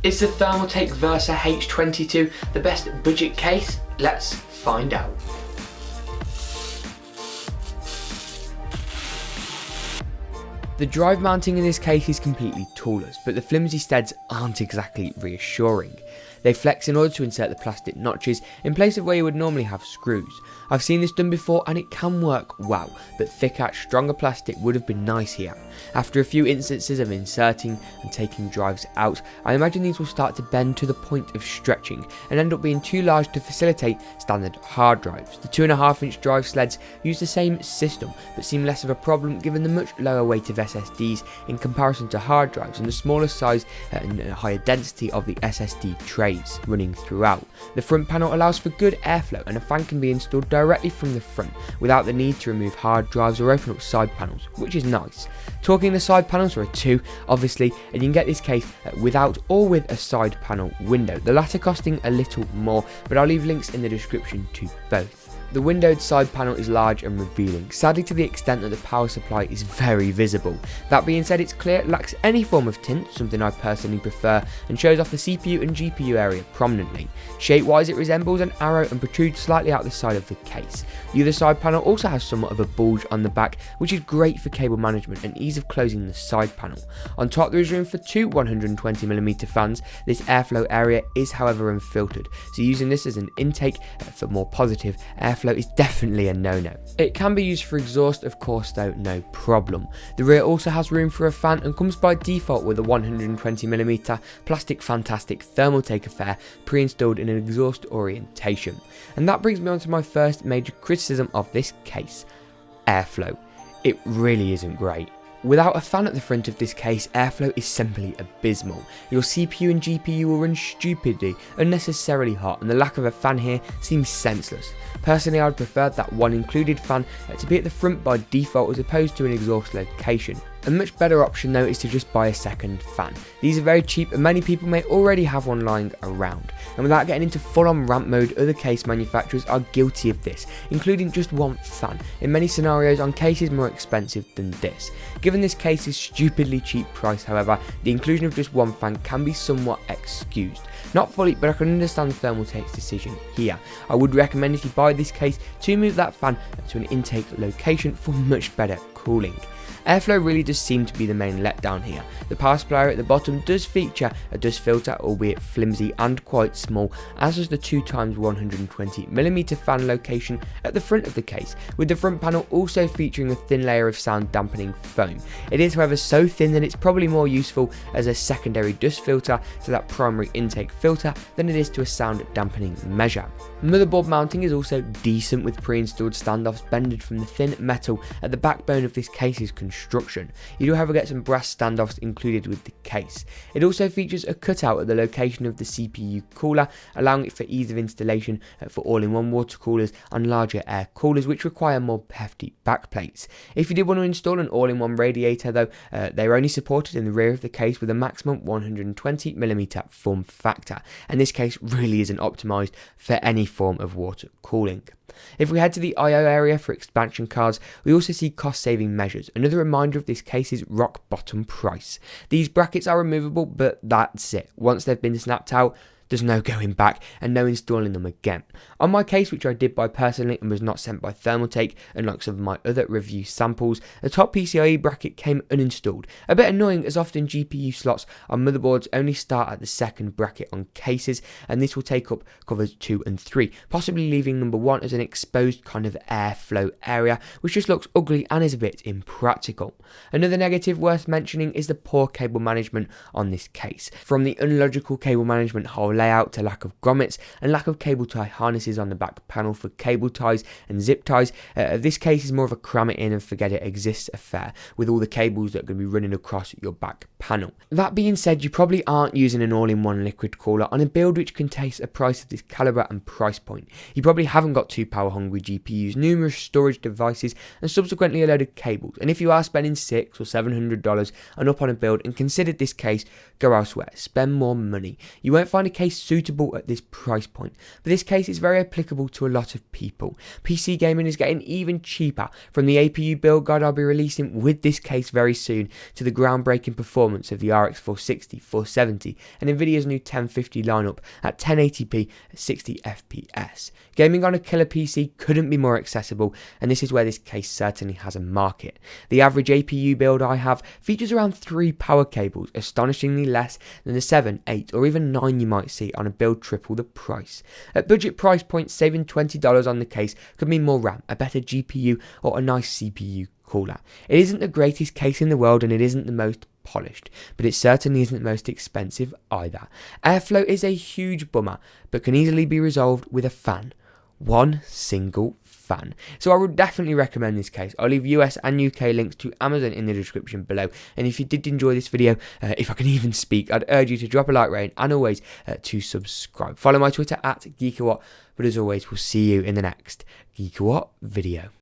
Is the Thermaltake Versa H22 the best budget case? Let's find out. The drive mounting in this case is completely toolless, but the flimsy studs aren't exactly reassuring. They flex in order to insert the plastic notches in place of where you would normally have screws. I've seen this done before and it can work well, but thicker, stronger plastic would have been nice here. After a few instances of inserting and taking drives out, I imagine these will start to bend to the point of stretching and end up being too large to facilitate standard hard drives. The 2.5-inch drive sleds use the same system, but seem less of a problem given the much lower weight of SSDs in comparison to hard drives and the smaller size and higher density of the SSD trays running throughout. The front panel allows for good airflow and a fan can be installed directly from the front without the need to remove hard drives or open up side panels, which is nice. Talking the side panels, there are two obviously, and you can get this case without or with a side panel window, the latter costing a little more, but I'll leave links in the description to both. The windowed side panel is large and revealing, sadly to the extent that the power supply is very visible. That being said, it's clear it lacks any form of tint, something I personally prefer, and shows off the CPU and GPU area prominently. Shape-wise, it resembles an arrow and protrudes slightly out the side of the case. The other side panel also has somewhat of a bulge on the back, which is great for cable management and ease of closing the side panel. On top there is room for two 120mm fans. This airflow area is however unfiltered, so using this as an intake for more positive airflow is definitely a no-no. It can be used for exhaust of course though, no problem. The rear also has room for a fan and comes by default with a 120mm plastic fantastic Thermaltake affair pre-installed in an exhaust orientation. And that brings me on to my first major criticism of this case: airflow. It really isn't great. Without a fan at the front of this case, airflow is simply abysmal. Your CPU and GPU will run stupidly, unnecessarily hot, and the lack of a fan here seems senseless. Personally, I would prefer that one included fan to be at the front by default as opposed to an exhaust location. A much better option though is to just buy a second fan. These are very cheap and many people may already have one lying around. And without getting into full-on rant mode, other case manufacturers are guilty of this, including just one fan, in many scenarios on cases more expensive than this. Given this case's stupidly cheap price however, the inclusion of just one fan can be somewhat excused. Not fully, but I can understand Thermaltake's decision here. I would recommend if you buy this case to move that fan to an intake location for much better cooling. Airflow really does seem to be the main letdown here. The power supply at the bottom does feature a dust filter, albeit flimsy and quite small, as does the 2x120mm fan location at the front of the case, with the front panel also featuring a thin layer of sound dampening foam. It is however so thin that it's probably more useful as a secondary dust filter to that primary intake filter than it is to a sound dampening measure. Motherboard mounting is also decent, with pre-installed standoffs bended from the thin metal at the backbone of this case's construction. You do however get some brass standoffs included with the case. It also features a cutout at the location of the CPU cooler, allowing it for ease of installation for all-in-one water coolers and larger air coolers which require more hefty backplates. If you did want to install an all-in-one radiator though, they are only supported in the rear of the case with a maximum 120mm form factor, and this case really isn't optimised for any form of water cooling. If we head to the I/O area for expansion cards, we also see cost saving measures. Another reminder of this case's rock bottom price. These brackets are removable, but that's it. Once they've been snapped out, there's no going back and no installing them again. On my case, which I did buy personally and was not sent by Thermaltake, unlike some of my other review samples, the top PCIe bracket came uninstalled. A bit annoying as often GPU slots on motherboards only start at the second bracket on cases, and this will take up covers 2 and 3, possibly leaving number 1 as an exposed kind of airflow area, which just looks ugly and is a bit impractical. Another negative worth mentioning is the poor cable management on this case. From the unlogical cable management hole layout to lack of grommets and lack of cable tie harnesses on the back panel for cable ties and zip ties, this case is more of a cram it in and forget it exists affair, with all the cables that are going to be running across your back panel. That being said, you probably aren't using an all-in-one liquid cooler on a build which contains a price of this calibre and price point. You probably haven't got 2 power hungry GPUs, numerous storage devices and subsequently a load of cables, and if you are spending $600 or $700 and up on a build and considered this case, go elsewhere, spend more money. You won't find a case case suitable at this price point, but this case is very applicable to a lot of people. PC gaming is getting even cheaper, from the APU build guide I'll be releasing with this case very soon, to the groundbreaking performance of the RX 460, 470 and Nvidia's new 1050 lineup at 1080p at 60 FPS. Gaming on a killer PC couldn't be more accessible, and this is where this case certainly has a market. The average APU build I have features around 3 power cables, astonishingly less than the 7, 8 or even 9 you might see on a build triple the price. At budget price points, saving $20 on the case could mean more RAM, a better GPU or a nice CPU cooler. It isn't the greatest case in the world, and it isn't the most polished, but it certainly isn't the most expensive either. Airflow is a huge bummer, but can easily be resolved with a fan. One single fan. So I would definitely recommend this case. I'll leave US and UK links to Amazon in the description below, and if you did enjoy this video, if I can even speak, I'd urge you to drop a like rating and always to subscribe. Follow my Twitter at GeekaWhat, but as always, we'll see you in the next GeekaWhat video.